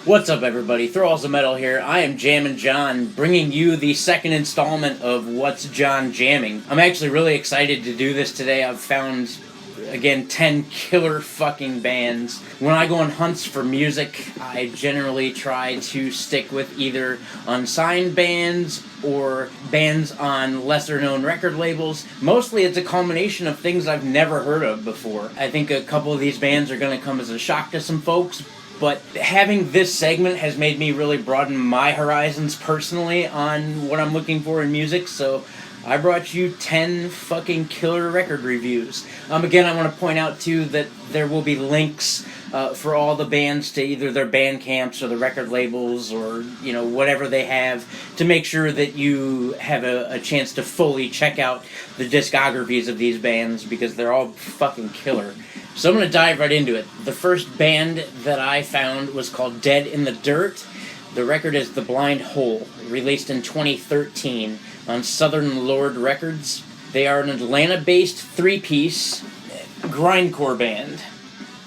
What's up, everybody? Thralls of Metal here. I am Jammin' Jon, bringing you the second installment of What's Jon Jamming. I'm actually really excited to do this today. I've found, again, 10 killer fucking bands. When I go on hunts for music, I generally try to stick with either unsigned bands or bands on lesser-known record labels. Mostly it's a culmination of things I've never heard of before. I think a couple of these bands are going to come as a shock to some folks, but having this segment has made me really broaden my horizons personally on what I'm looking for in music, so I brought you 10 fucking killer record reviews. Again, I want to point out, too, that there will be links for all the bands to either their band camps or the record labels or, you know, whatever they have to make sure that you have a chance to fully check out the discographies of these bands because they're all fucking killer. So I'm going to dive right into it. The first band that I found was called Dead in the Dirt. The record is The Blind Hole, released in 2013 on Southern Lord Records. They are an Atlanta-based three-piece grindcore band.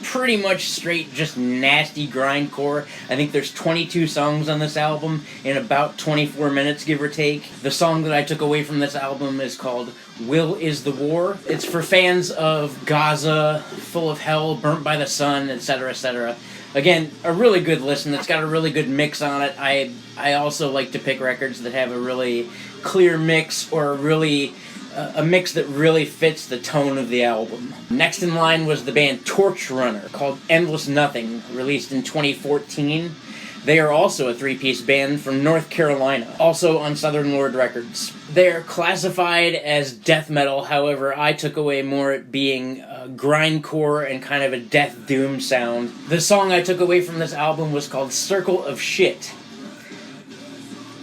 Pretty much straight, just nasty grindcore. I think there's 22 songs on this album in about 24 minutes, give or take. The song that I took away from this album is called Will Is the War. It's for fans of Gaza, Full of Hell, Burnt by the Sun, etc., etc. Again, a really good listen. It's got a really good mix on it. I also like to pick records that have a really clear mix or a mix that really fits the tone of the album. Next in line was the band Torch Runner, called Endless Nothing, released in 2014. They are also a three-piece band from North Carolina, also on Southern Lord Records. They are classified as death metal, however, I took away more it being grindcore and kind of a death doom sound. The song I took away from this album was called Circle of Shit.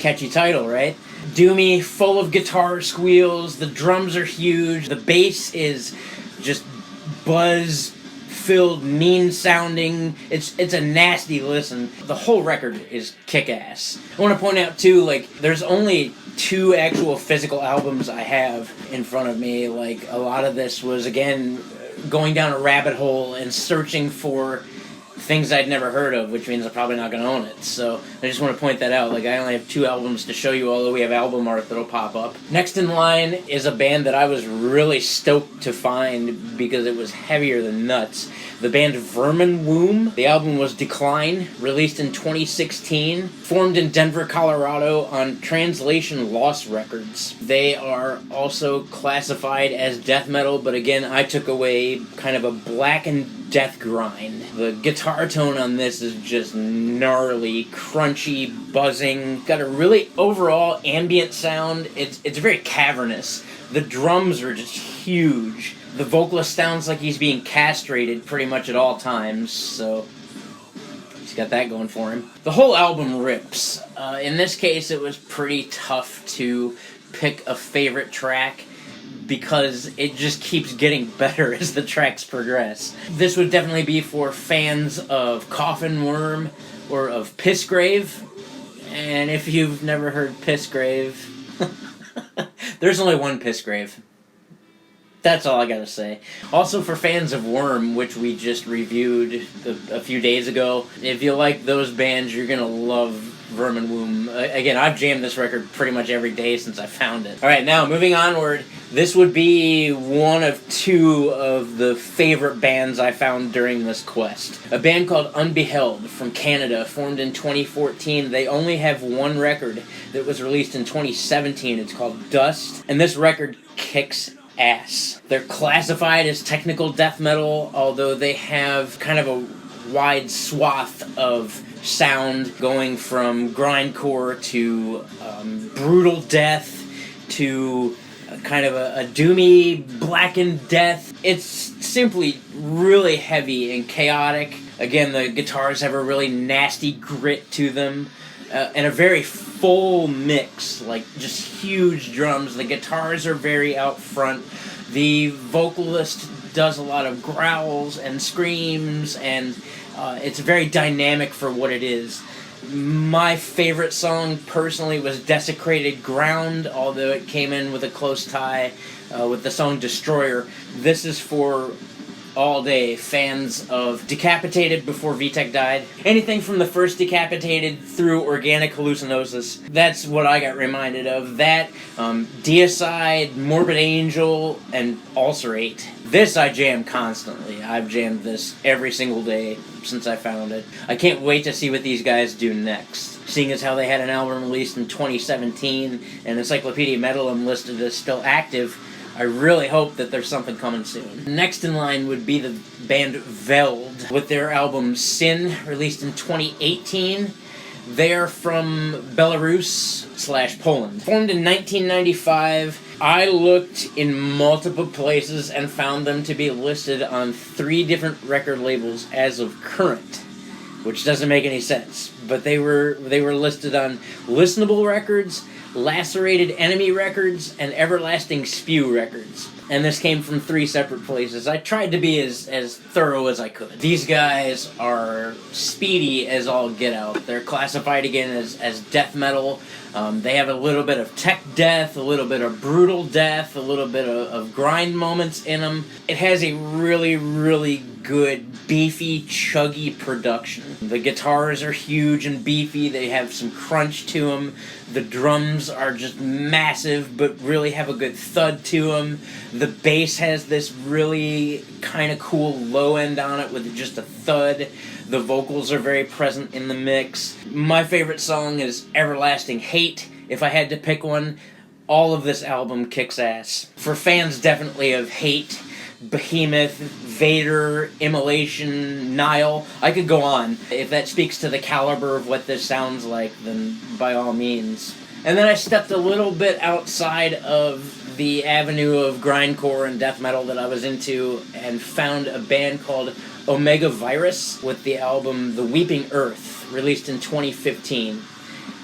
Catchy title, right? Doomy, full of guitar squeals, the drums are huge, the bass is just buzz-filled, mean-sounding. It's a nasty listen. The whole record is kick-ass. I want to point out, too, there's only 2 actual physical albums I have in front of me. A lot of this was, again, going down a rabbit hole and searching for things I'd never heard of, which means I'm probably not going to own it. So I just want to point that out. I only have 2 albums to show you, although we have album art that'll pop up. Next in line is a band that I was really stoked to find because it was heavier than nuts. The band Vermin. The album was Decline, released in 2016, formed in Denver, Colorado on Translation Lost Records. They are also classified as death metal, but again, I took away kind of a blackened death grind. The guitar tone on this is just gnarly, crunchy, buzzing. Got a really overall ambient sound. It's very cavernous. The drums are just huge. The vocalist sounds like he's being castrated pretty much at all times, so he's got that going for him. The whole album rips. In this case, it was pretty tough to pick a favorite track because it just keeps getting better as the tracks progress. This would definitely be for fans of Coffin Worm or of Pissgrave. And if you've never heard Pissgrave, there's only one Pissgrave. That's all I gotta say. Also for fans of Worm, which we just reviewed a few days ago, if you like those bands, you're gonna love Vermin. Again, I've jammed this record pretty much every day since I found it. Alright, now moving onward, this would be one of 2 of the favorite bands I found during this quest. A band called Unbeheld from Canada, formed in 2014. They only have 1 record that was released in 2017. It's called Dust, and this record kicks ass. They're classified as technical death metal, although they have kind of a wide swath of sound going from grindcore to brutal death to kind of a doomy, blackened death. It's simply really heavy and chaotic. Again, the guitars have a really nasty grit to them. And a very full mix, just huge drums. The guitars are very out front. The vocalist does a lot of growls and screams, and it's very dynamic for what it is. My favorite song, personally, was Desecrated Ground, although it came in with a close tie with the song Destroyer. This is for all day fans of Decapitated before VTech died. Anything from the first Decapitated through Organic Hallucinosis. That's what I got reminded of. That, Deicide, Morbid Angel, and Ulcerate. This I jam constantly. I've jammed this every single day since I found it. I can't wait to see what these guys do next. Seeing as how they had an album released in 2017 and Encyclopedia Metalum listed as still active, I really hope that there's something coming soon. Next in line would be the band Veld with their album Sin, released in 2018. They're from Belarus/Poland. Formed in 1995, I looked in multiple places and found them to be listed on 3 different record labels as of current, which doesn't make any sense. But they were listed on Listenable Records, Lacerated Enemy Records, and Everlasting Spew Records. And this came from 3 separate places. I tried to be as thorough as I could. These guys are speedy as all get out. They're classified again as death metal. They have a little bit of tech death, a little bit of brutal death, a little bit of grind moments in them. It has a really, really good, beefy, chuggy production. The guitars are huge and beefy. They have some crunch to them. The drums are just massive, but really have a good thud to them. The bass has this really kind of cool low end on it with just a thud. The vocals are very present in the mix. My favorite song is Everlasting Hate. If I had to pick one, all of this album kicks ass. For fans definitely of Hate, Behemoth, Vader, Immolation, Nile, I could go on. If that speaks to the caliber of what this sounds like, then by all means. And then I stepped a little bit outside of the avenue of grindcore and death metal that I was into and found a band called Omega Virus with the album The Weeping Earth, released in 2015.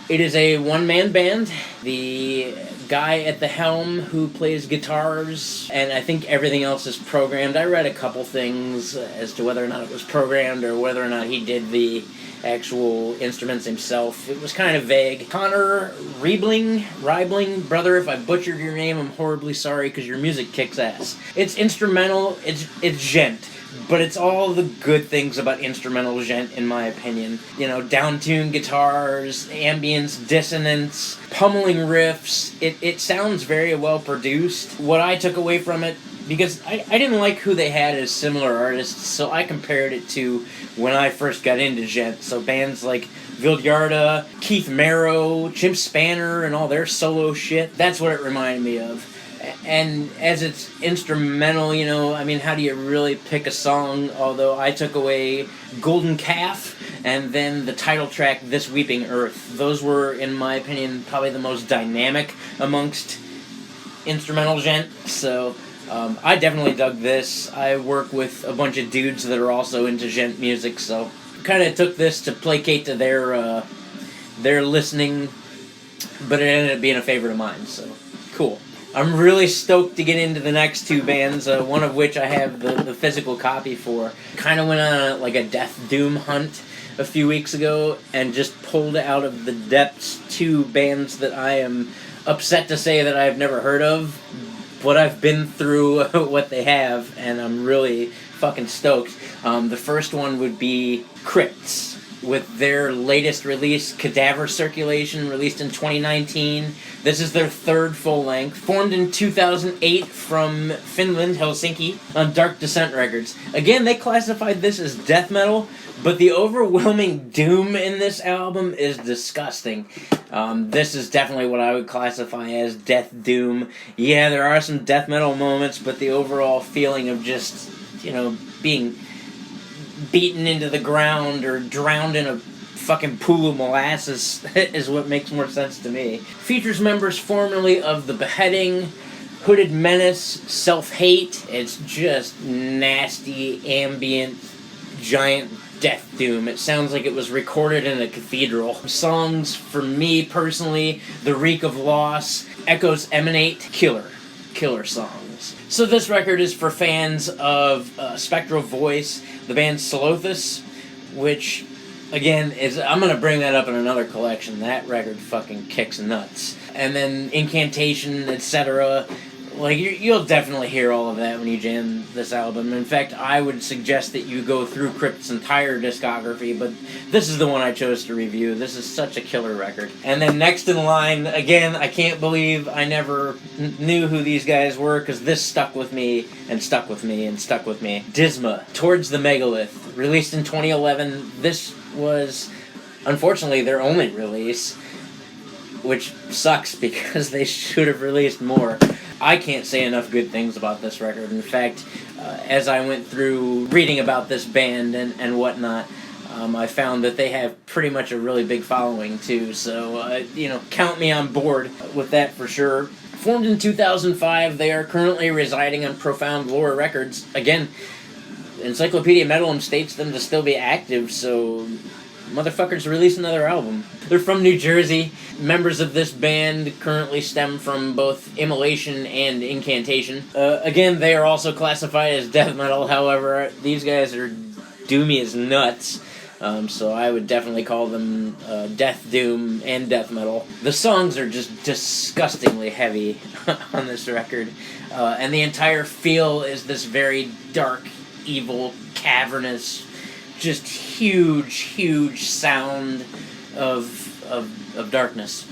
It is a one-man band. The guy at the helm who plays guitars, and I think everything else is programmed. I read a couple things as to whether or not it was programmed or whether or not he did the actual instruments himself. It was kind of vague. Connor Reibling, brother, if I butchered your name, I'm horribly sorry because your music kicks ass. It's instrumental, it's gent. But it's all the good things about instrumental gent, in my opinion. You know, down-tuned guitars, ambience, dissonance, pummeling riffs. It sounds very well produced. What I took away from it, because I didn't like who they had as similar artists, so I compared it to when I first got into gent. So bands like Viljarda, Keith Marrow, Chimp Spanner, and all their solo shit. That's what it reminded me of. And as it's instrumental, you know, I mean, how do you really pick a song? Although I took away Golden Calf and then the title track, This Weeping Earth. Those were, in my opinion, probably the most dynamic amongst instrumental gent. So I definitely dug this. I work with a bunch of dudes that are also into gent music, so kind of took this to placate to their listening, but it ended up being a favorite of mine, so cool. I'm really stoked to get into the next 2 bands, one of which I have the physical copy for. Kind of went on a death doom hunt a few weeks ago and just pulled out of the depths 2 bands that I am upset to say that I've never heard of, but I've been through what they have, and I'm really fucking stoked. The first one would be Krypts, with their latest release, Cadaver Circulation, released in 2019. This is their 3rd full-length. Formed in 2008 from Finland, Helsinki, on Dark Descent Records. Again, they classified this as death metal, but the overwhelming doom in this album is disgusting. This is definitely what I would classify as death doom. Yeah, there are some death metal moments, but the overall feeling of just, you know, being beaten into the ground or drowned in a fucking pool of molasses is what makes more sense to me. Features members formerly of The Beheading, Hooded Menace, Self-Hate. It's just nasty, ambient, giant death doom. It sounds like it was recorded in a cathedral. Songs, for me personally, The Reek of Loss, Echoes Emanate, killer songs. So this record is for fans of Spectral Voice, the band Slothus, which, again, I'm going to bring that up in another collection. That record fucking kicks nuts. And then Incantation, etc., Like, you'll definitely hear all of that when you jam this album. In fact, I would suggest that you go through Krypts' entire discography, but this is the one I chose to review. This is such a killer record. And then next in line, again, I can't believe I never knew who these guys were, because this stuck with me, and stuck with me, and stuck with me. Disma, Towards the Megalith, released in 2011. This was, unfortunately, their only release, which sucks because they should have released more. I can't say enough good things about this record. In fact, as I went through reading about this band and whatnot, I found that they have pretty much a really big following too, so, count me on board with that for sure. Formed in 2005, they are currently residing on Profound Lore Records. Again, Encyclopedia Metalum states them to still be active, so motherfuckers release another album. They're from New Jersey. Members of this band currently stem from both Immolation and Incantation. Again, they are also classified as death metal, however, these guys are doomy as nuts. So I would definitely call them death doom and death metal. The songs are just disgustingly heavy on this record. And the entire feel is this very dark, evil, cavernous, just huge sound of darkness.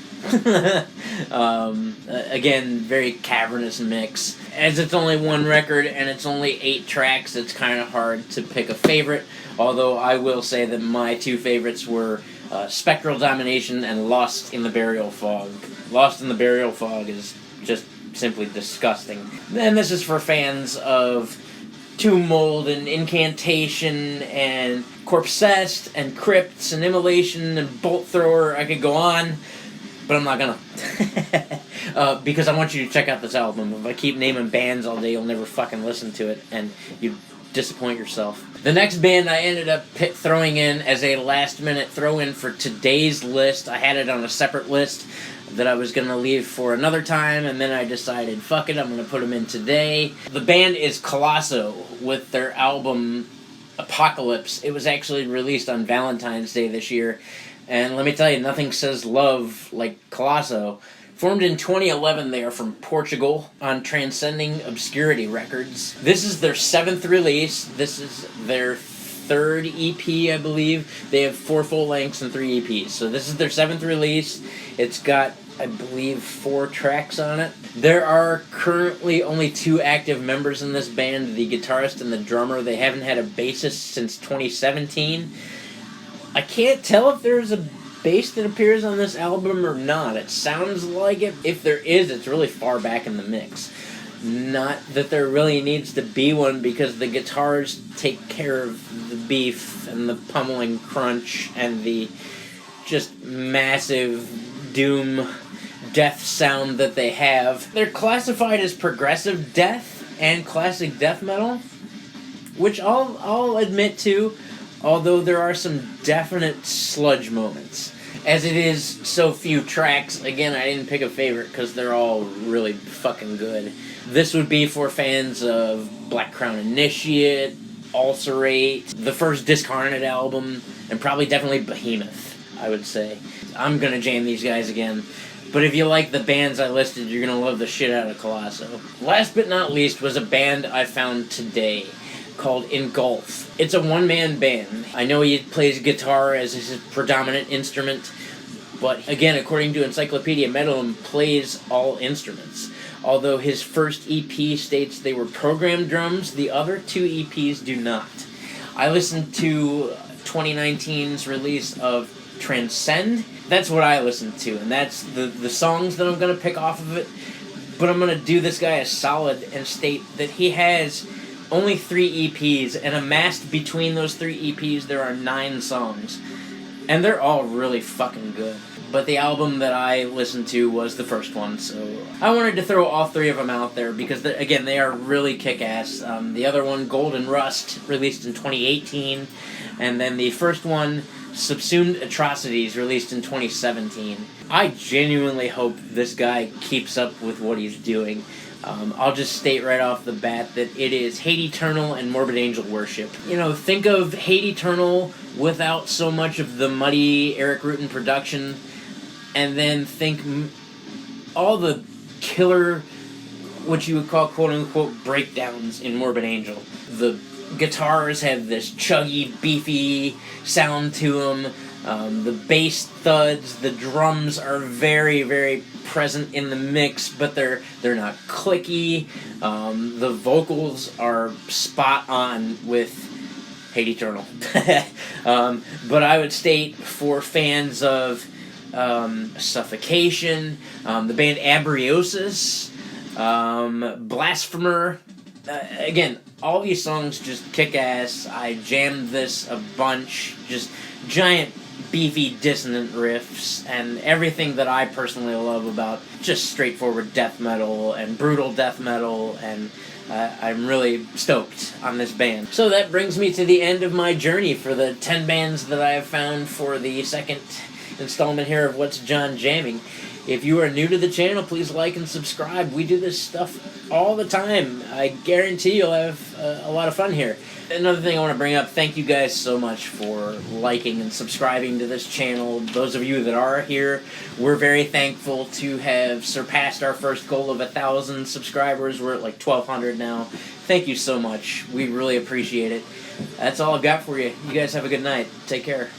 Again, very cavernous mix. As it's only one record and it's only 8 tracks, it's kind of hard to pick a favorite, although I will say that my 2 favorites were Spectral Domination and Lost in the Burial Fog. Lost in the Burial Fog is just simply disgusting. And this is for fans of Tomb Mold and Incantation and Corpsest and Crypts and Immolation and Bolt Thrower. I could go on, but I'm not gonna. Because I want you to check out this album. If I keep naming bands all day, you'll never fucking listen to it, and you disappoint yourself. The next band I ended up throwing in as a last-minute throw-in for today's list. I had it on a separate list that I was going to leave for another time, and then I decided, fuck it, I'm going to put them in today. The band is Colosso, with their album Apocalypse. It was actually released on Valentine's Day this year, and let me tell you, nothing says love like Colosso. Formed in 2011, they are from Portugal on Transcending Obscurity Records. This is their 7th release. This is their 3rd EP, I believe. They have 4 full lengths and 3 EPs. So this is their 7th release. It's got, I believe, 4 tracks on it. There are currently only 2 active members in this band, the guitarist and the drummer. They haven't had a bassist since 2017. I can't tell if there's a bass that appears on this album or not. It sounds like it. If there is, it's really far back in the mix. Not that there really needs to be one, because the guitars take care of the beef and the pummeling crunch and the just massive doom death sound that they have. They're classified as progressive death and classic death metal, which I'll admit to, although there are some definite sludge moments. As it is so few tracks, again, I didn't pick a favorite because they're all really fucking good. This would be for fans of Black Crown Initiate, Ulcerate, the first Discarnate album, and probably definitely Behemoth, I would say. I'm gonna jam these guys again. But if you like the bands I listed, you're gonna love the shit out of Colosso. Last but not least was a band I found today called Engulf. It's a one-man band. I know he plays guitar as his predominant instrument, but again, according to Encyclopedia Metalum, plays all instruments. Although his first EP states they were programmed drums, the other 2 EPs do not. I listened to 2019's release of Transcend. That's what I listened to, and that's the songs that I'm going to pick off of it. But I'm going to do this guy a solid and state that he has only 3 EPs, and amassed between those 3 EPs there are 9 songs. And they're all really fucking good. But the album that I listened to was the first one, so I wanted to throw all 3 of them out there because, again, they are really kick-ass. The other one, Golden Rust, released in 2018, and then the first one, Subsumed Atrocities, released in 2017. I genuinely hope this guy keeps up with what he's doing. I'll just state right off the bat that it is Hate Eternal and Morbid Angel Worship. You know, think of Hate Eternal without so much of the muddy Eric Rutan production, and then think all the killer what you would call quote-unquote breakdowns in Morbid Angel. The guitars have this chuggy, beefy sound to them. The bass thuds, the drums are very, very present in the mix, but they're not clicky. The vocals are spot on with Hate Eternal. But I would state for fans of Suffocation, the band Abriosus, Blasphemer, again, all these songs just kick ass. I jammed this a bunch, just giant, beefy, dissonant riffs, and everything that I personally love about just straightforward death metal and brutal death metal, and I'm really stoked on this band. So that brings me to the end of my journey for the 10 bands that I have found for the second installment here of What's Jon Jammin'. If you are new to the channel, please like and subscribe. We do this stuff all the time. I guarantee you'll have a lot of fun here. Another thing I want to bring up, thank you guys so much for liking and subscribing to this channel. Those of you that are here, we're very thankful to have surpassed our first goal of 1,000 subscribers. We're at like 1,200 now. Thank you so much. We really appreciate it. That's all I've got for you. You guys have a good night. Take care.